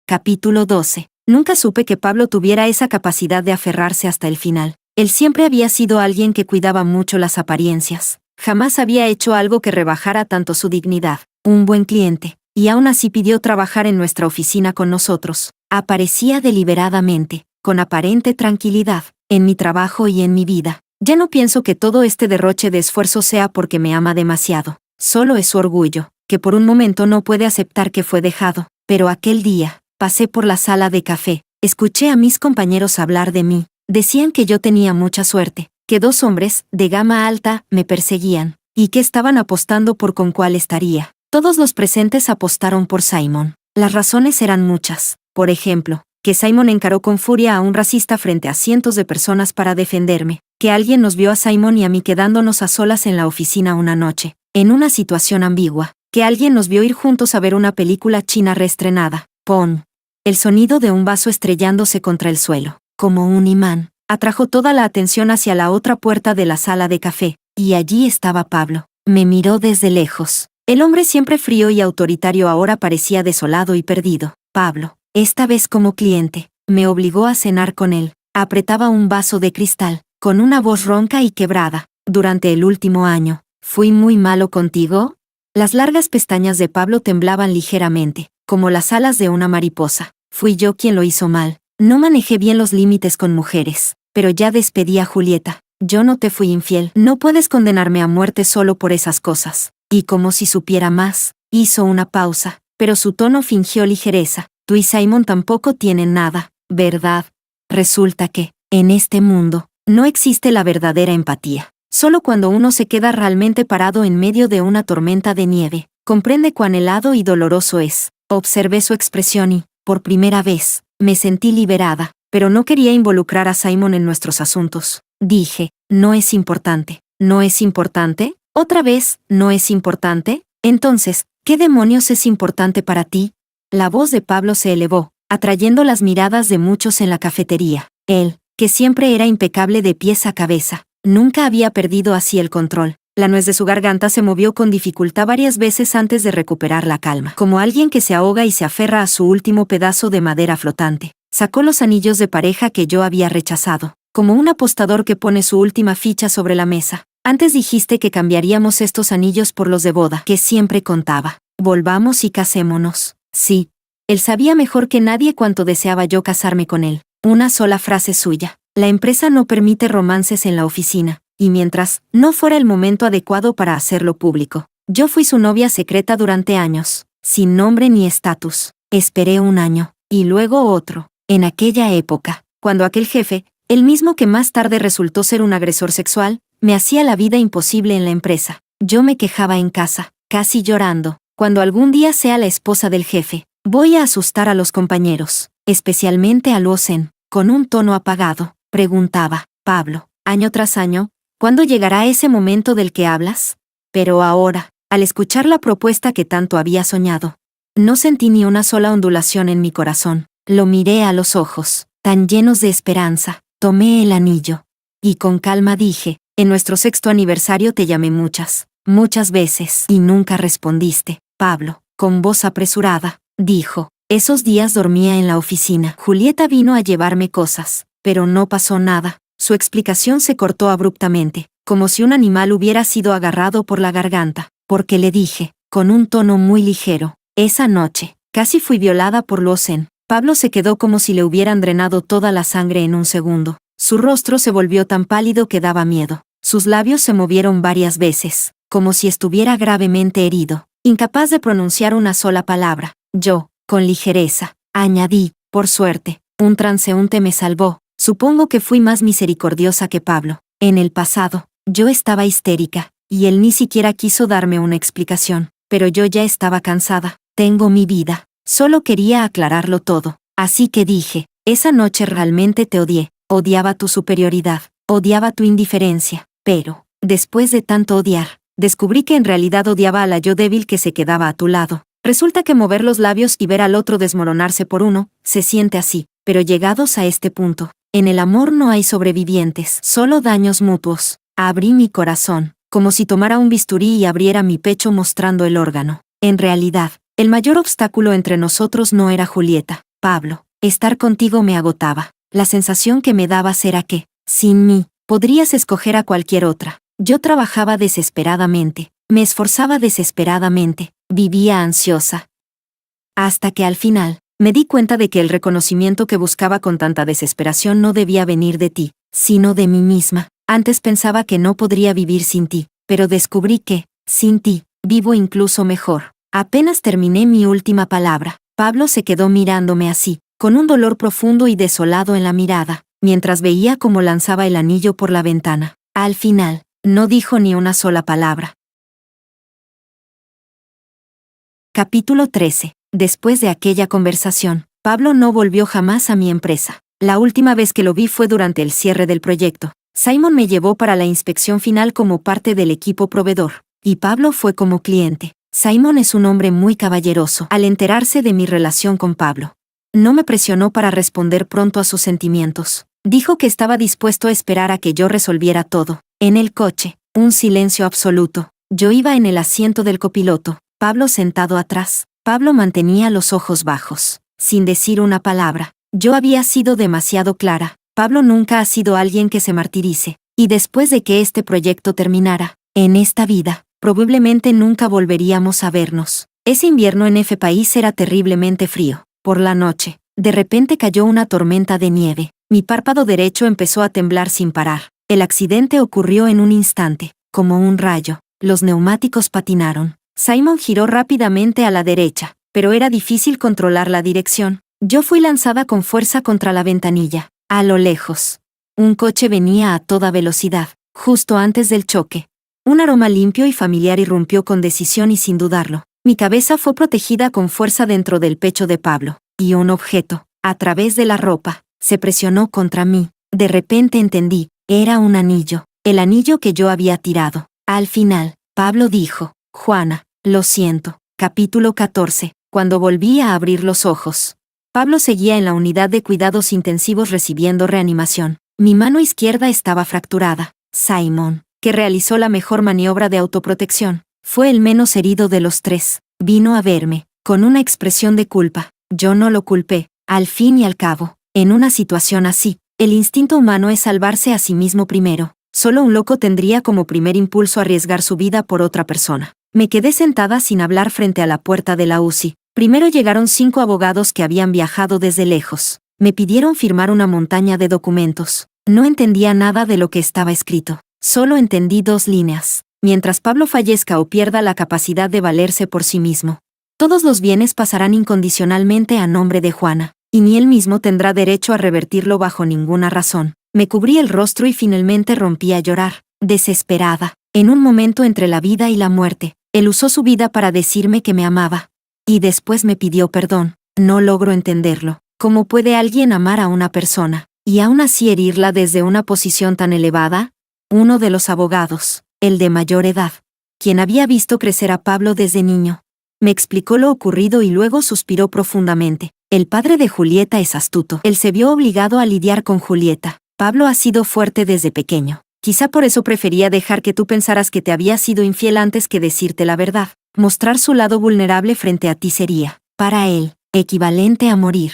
Capítulo 12. Nunca supe que Pablo tuviera esa capacidad de aferrarse hasta el final. Él siempre había sido alguien que cuidaba mucho las apariencias. Jamás había hecho algo que rebajara tanto su dignidad. Un buen cliente, y aún así pidió trabajar en nuestra oficina con nosotros. Aparecía deliberadamente, con aparente tranquilidad, en mi trabajo y en mi vida. Ya no pienso que todo este derroche de esfuerzo sea porque me ama demasiado. Solo es su orgullo, que por un momento no puede aceptar que fue dejado. Pero aquel día, pasé por la sala de café, escuché a mis compañeros hablar de mí. Decían que yo tenía mucha suerte, que 2 hombres, de gama alta, me perseguían, y que estaban apostando por con cuál estaría. Todos los presentes apostaron por Simon. Las razones eran muchas. Por ejemplo, que Simon encaró con furia a un racista frente a cientos de personas para defenderme, que alguien nos vio a Simon y a mí quedándonos a solas en la oficina una noche, en una situación ambigua, que alguien nos vio ir juntos a ver una película china reestrenada. ¡Pon! El sonido de un vaso estrellándose contra el suelo, como un imán, atrajo toda la atención hacia la otra puerta de la sala de café, y allí estaba Pablo. Me miró desde lejos. El hombre siempre frío y autoritario ahora parecía desolado y perdido. Pablo, esta vez como cliente, me obligó a cenar con él. Apretaba un vaso de cristal, con una voz ronca y quebrada. Durante el último año, ¿fui muy malo contigo? Las largas pestañas de Pablo temblaban ligeramente, como las alas de una mariposa. Fui yo quien lo hizo mal. No manejé bien los límites con mujeres, pero ya despedí a Julieta. Yo no te fui infiel. No puedes condenarme a muerte solo por esas cosas. Y como si supiera más, hizo una pausa, pero su tono fingió ligereza. Tú y Simon tampoco tienen nada, ¿verdad? Resulta que, en este mundo, no existe la verdadera empatía. Solo cuando uno se queda realmente parado en medio de una tormenta de nieve, comprende cuán helado y doloroso es. Observé su expresión y, por primera vez, me sentí liberada, pero no quería involucrar a Simon en nuestros asuntos. Dije, no es importante. ¿No es importante? ¿Otra vez, no es importante? Entonces, ¿qué demonios es importante para ti? La voz de Pablo se elevó, atrayendo las miradas de muchos en la cafetería. Él, que siempre era impecable de pies a cabeza, nunca había perdido así el control. La nuez de su garganta se movió con dificultad varias veces antes de recuperar la calma, como alguien que se ahoga y se aferra a su último pedazo de madera flotante. Sacó los anillos de pareja que yo había rechazado, como un apostador que pone su última ficha sobre la mesa. Antes dijiste que cambiaríamos estos anillos por los de boda, que siempre contaba. Volvamos y casémonos. Sí. Él sabía mejor que nadie cuánto deseaba yo casarme con él. Una sola frase suya. La empresa no permite romances en la oficina, y mientras no fuera el momento adecuado para hacerlo público. Yo fui su novia secreta durante años, sin nombre ni estatus. Esperé 1 año, y luego otro. En aquella época, cuando aquel jefe, el mismo que más tarde resultó ser un agresor sexual, me hacía la vida imposible en la empresa. Yo me quejaba en casa, casi llorando. Cuando algún día sea la esposa del jefe, voy a asustar a los compañeros, especialmente a Luosen. Con un tono apagado, preguntaba, Pablo, año tras año, ¿cuándo llegará ese momento del que hablas? Pero ahora, al escuchar la propuesta que tanto había soñado, no sentí ni una sola ondulación en mi corazón. Lo miré a los ojos, tan llenos de esperanza, tomé el anillo, y con calma dije, en nuestro 6º aniversario te llamé muchas veces, y nunca respondiste. Pablo, con voz apresurada, dijo, esos días dormía en la oficina. Julieta vino a llevarme cosas, pero no pasó nada. Su explicación se cortó abruptamente, como si un animal hubiera sido agarrado por la garganta, porque le dije, con un tono muy ligero, esa noche, casi fui violada por Luosen. Pablo se quedó como si le hubieran drenado toda la sangre en un segundo. Su rostro se volvió tan pálido que daba miedo. Sus labios se movieron varias veces, como si estuviera gravemente herido, incapaz de pronunciar una sola palabra. Yo, con ligereza, añadí, por suerte, un transeúnte me salvó. Supongo que fui más misericordiosa que Pablo. En el pasado, yo estaba histérica, y él ni siquiera quiso darme una explicación, pero yo ya estaba cansada. Tengo mi vida. Solo quería aclararlo todo. Así que dije, esa noche realmente te odié. Odiaba tu superioridad, odiaba tu indiferencia, pero, después de tanto odiar, descubrí que en realidad odiaba a la yo débil que se quedaba a tu lado. Resulta que mover los labios y ver al otro desmoronarse por uno, se siente así, pero llegados a este punto, en el amor no hay sobrevivientes, solo daños mutuos. Abrí mi corazón, como si tomara un bisturí y abriera mi pecho mostrando el órgano. En realidad, el mayor obstáculo entre nosotros no era Julieta, Pablo. Estar contigo me agotaba. La sensación que me dabas era que, sin mí, podrías escoger a cualquier otra. Yo trabajaba desesperadamente, me esforzaba desesperadamente, vivía ansiosa. Hasta que al final, me di cuenta de que el reconocimiento que buscaba con tanta desesperación no debía venir de ti, sino de mí misma. Antes pensaba que no podría vivir sin ti, pero descubrí que, sin ti, vivo incluso mejor. Apenas terminé mi última palabra, Pablo se quedó mirándome así, con un dolor profundo y desolado en la mirada, mientras veía cómo lanzaba el anillo por la ventana. Al final, no dijo ni una sola palabra. Capítulo 13. Después de aquella conversación, Pablo no volvió jamás a mi empresa. La última vez que lo vi fue durante el cierre del proyecto. Simon me llevó para la inspección final como parte del equipo proveedor, y Pablo fue como cliente. Simon es un hombre muy caballeroso. Al enterarse de mi relación con Pablo, no me presionó para responder pronto a sus sentimientos. Dijo que estaba dispuesto a esperar a que yo resolviera todo. En el coche, un silencio absoluto. Yo iba en el asiento del copiloto, Pablo sentado atrás. Pablo mantenía los ojos bajos, sin decir una palabra. Yo había sido demasiado clara. Pablo nunca ha sido alguien que se martirice. Y después de que este proyecto terminara, en esta vida, probablemente nunca volveríamos a vernos. Ese invierno en F país era terriblemente frío. Por la noche, de repente cayó una tormenta de nieve. Mi párpado derecho empezó a temblar sin parar. El accidente ocurrió en un instante, como un rayo. Los neumáticos patinaron. Simon giró rápidamente a la derecha, pero era difícil controlar la dirección. Yo fui lanzada con fuerza contra la ventanilla. A lo lejos, un coche venía a toda velocidad, justo antes del choque. Un aroma limpio y familiar irrumpió con decisión y sin dudarlo. Mi cabeza fue protegida con fuerza dentro del pecho de Pablo, y un objeto, a través de la ropa, se presionó contra mí. De repente entendí, era un anillo, el anillo que yo había tirado. Al final, Pablo dijo, Juana, lo siento. Capítulo 14. Cuando volví a abrir los ojos, Pablo seguía en la unidad de cuidados intensivos recibiendo reanimación. Mi mano izquierda estaba fracturada. Simon, que realizó la mejor maniobra de autoprotección, fue el menos herido de los tres. Vino a verme, con una expresión de culpa. Yo no lo culpé. Al fin y al cabo, en una situación así, el instinto humano es salvarse a sí mismo primero. Solo un loco tendría como primer impulso arriesgar su vida por otra persona. Me quedé sentada sin hablar frente a la puerta de la UCI. Primero llegaron 5 abogados que habían viajado desde lejos. Me pidieron firmar una montaña de documentos. No entendía nada de lo que estaba escrito. Solo entendí 2 líneas. Mientras Pablo fallezca o pierda la capacidad de valerse por sí mismo, todos los bienes pasarán incondicionalmente a nombre de Juana, y ni él mismo tendrá derecho a revertirlo bajo ninguna razón. Me cubrí el rostro y finalmente rompí a llorar, desesperada. En un momento entre la vida y la muerte, él usó su vida para decirme que me amaba. Y después me pidió perdón. No logro entenderlo. ¿Cómo puede alguien amar a una persona, y aún así herirla desde una posición tan elevada? Uno de los abogados, el de mayor edad, quien había visto crecer a Pablo desde niño, me explicó lo ocurrido y luego suspiró profundamente. El padre de Julieta es astuto. Él se vio obligado a lidiar con Julieta. Pablo ha sido fuerte desde pequeño. Quizá por eso prefería dejar que tú pensaras que te había sido infiel antes que decirte la verdad. Mostrar su lado vulnerable frente a ti sería, para él, equivalente a morir.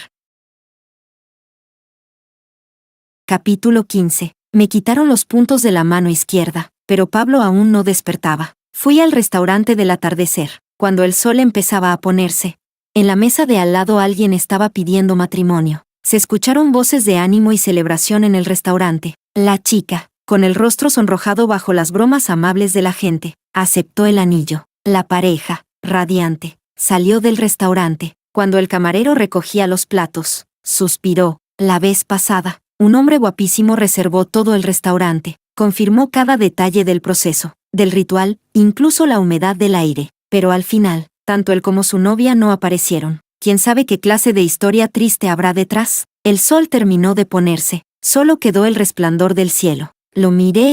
Capítulo 15. Me quitaron los puntos de la mano izquierda, pero Pablo aún no despertaba. Fui al restaurante del atardecer, cuando el sol empezaba a ponerse. En la mesa de al lado alguien estaba pidiendo matrimonio. Se escucharon voces de ánimo y celebración en el restaurante. La chica, con el rostro sonrojado bajo las bromas amables de la gente, aceptó el anillo. La pareja, radiante, salió del restaurante. Cuando el camarero recogía los platos, suspiró. La vez pasada, un hombre guapísimo reservó todo el restaurante. Confirmó cada detalle del proceso, del ritual, incluso la humedad del aire. Pero al final, tanto él como su novia no aparecieron. ¿Quién sabe qué clase de historia triste habrá detrás? El sol terminó de ponerse. Solo quedó el resplandor del cielo. Lo miré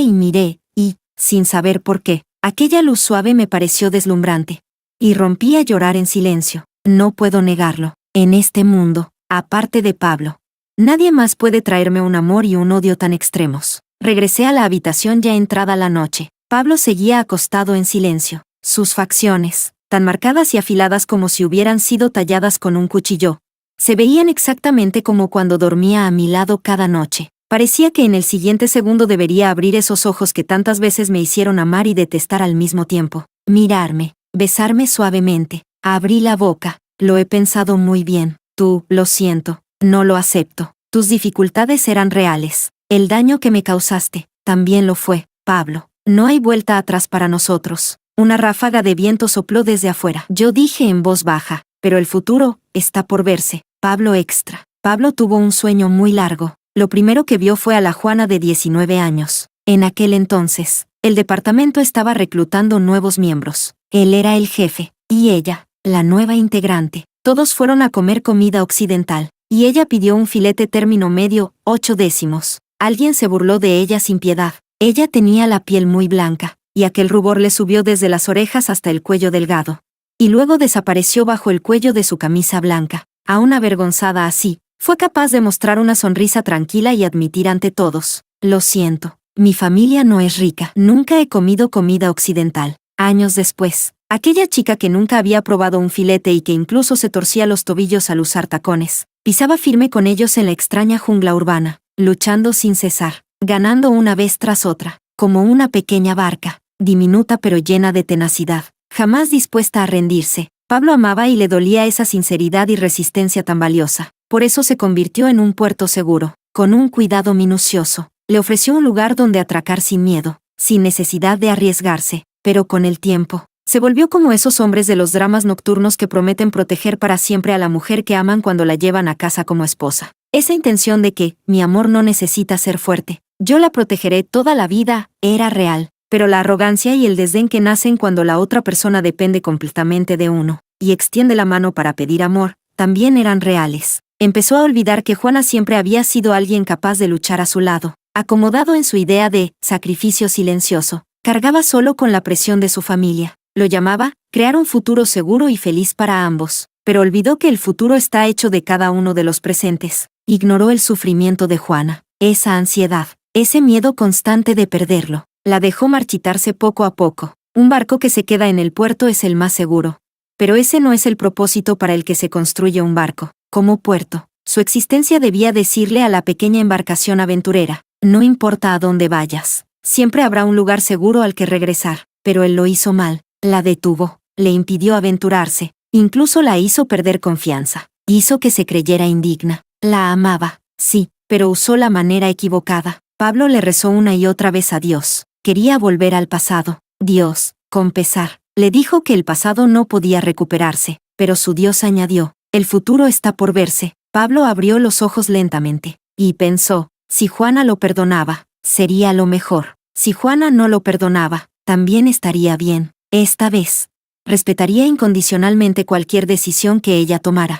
y, sin saber por qué, aquella luz suave me pareció deslumbrante. Y rompí a llorar en silencio. No puedo negarlo. En este mundo, aparte de Pablo, nadie más puede traerme un amor y un odio tan extremos. Regresé a la habitación ya entrada la noche. Pablo seguía acostado en silencio. Sus facciones, tan marcadas y afiladas como si hubieran sido talladas con un cuchillo, se veían exactamente como cuando dormía a mi lado cada noche. Parecía que en el siguiente segundo debería abrir esos ojos que tantas veces me hicieron amar y detestar al mismo tiempo. Mirarme, besarme suavemente. Abrí la boca. Lo he pensado muy bien. Tú, lo siento, no lo acepto. Tus dificultades eran reales. El daño que me causaste, también lo fue, Pablo. No hay vuelta atrás para nosotros. Una ráfaga de viento sopló desde afuera. Yo dije en voz baja, pero el futuro está por verse. Pablo extra. Pablo tuvo un sueño muy largo. Lo primero que vio fue a la Juana de 19 años. En aquel entonces, el departamento estaba reclutando nuevos miembros. Él era el jefe, y ella, la nueva integrante. Todos fueron a comer comida occidental, y ella pidió un filete término medio, 8 décimos. Alguien se burló de ella sin piedad. Ella tenía la piel muy blanca, y aquel rubor le subió desde las orejas hasta el cuello delgado. Y luego desapareció bajo el cuello de su camisa blanca. Aún avergonzada así, fue capaz de mostrar una sonrisa tranquila y admitir ante todos: lo siento, mi familia no es rica. Nunca he comido comida occidental. Años después, aquella chica que nunca había probado un filete y que incluso se torcía los tobillos al usar tacones, pisaba firme con ellos en la extraña jungla urbana, luchando sin cesar, ganando una vez tras otra, como una pequeña barca, diminuta pero llena de tenacidad, jamás dispuesta a rendirse. Pablo amaba y le dolía esa sinceridad y resistencia tan valiosa. Por eso se convirtió en un puerto seguro, con un cuidado minucioso. Le ofreció un lugar donde atracar sin miedo, sin necesidad de arriesgarse, pero con el tiempo, se volvió como esos hombres de los dramas nocturnos que prometen proteger para siempre a la mujer que aman cuando la llevan a casa como esposa. Esa intención de que, mi amor no necesita ser fuerte, yo la protegeré toda la vida, era real, pero la arrogancia y el desdén que nacen cuando la otra persona depende completamente de uno, y extiende la mano para pedir amor, también eran reales. Empezó a olvidar que Juana siempre había sido alguien capaz de luchar a su lado, acomodado en su idea de sacrificio silencioso. Cargaba solo con la presión de su familia. Lo llamaba crear un futuro seguro y feliz para ambos, pero olvidó que el futuro está hecho de cada uno de los presentes. Ignoró el sufrimiento de Juana, esa ansiedad, ese miedo constante de perderlo. La dejó marchitarse poco a poco. Un barco que se queda en el puerto es el más seguro. Pero ese no es el propósito para el que se construye un barco. Como puerto, su existencia debía decirle a la pequeña embarcación aventurera: no importa a dónde vayas, siempre habrá un lugar seguro al que regresar. Pero él lo hizo mal, la detuvo, le impidió aventurarse, incluso la hizo perder confianza, hizo que se creyera indigna. La amaba, sí, pero usó la manera equivocada. Pablo le rezó una y otra vez a Dios. Quería volver al pasado. Dios, con pesar, le dijo que el pasado no podía recuperarse, pero su Dios añadió: el futuro está por verse. Pablo abrió los ojos lentamente, y pensó: si Juana lo perdonaba, sería lo mejor. Si Juana no lo perdonaba, también estaría bien. Esta vez, respetaría incondicionalmente cualquier decisión que ella tomara.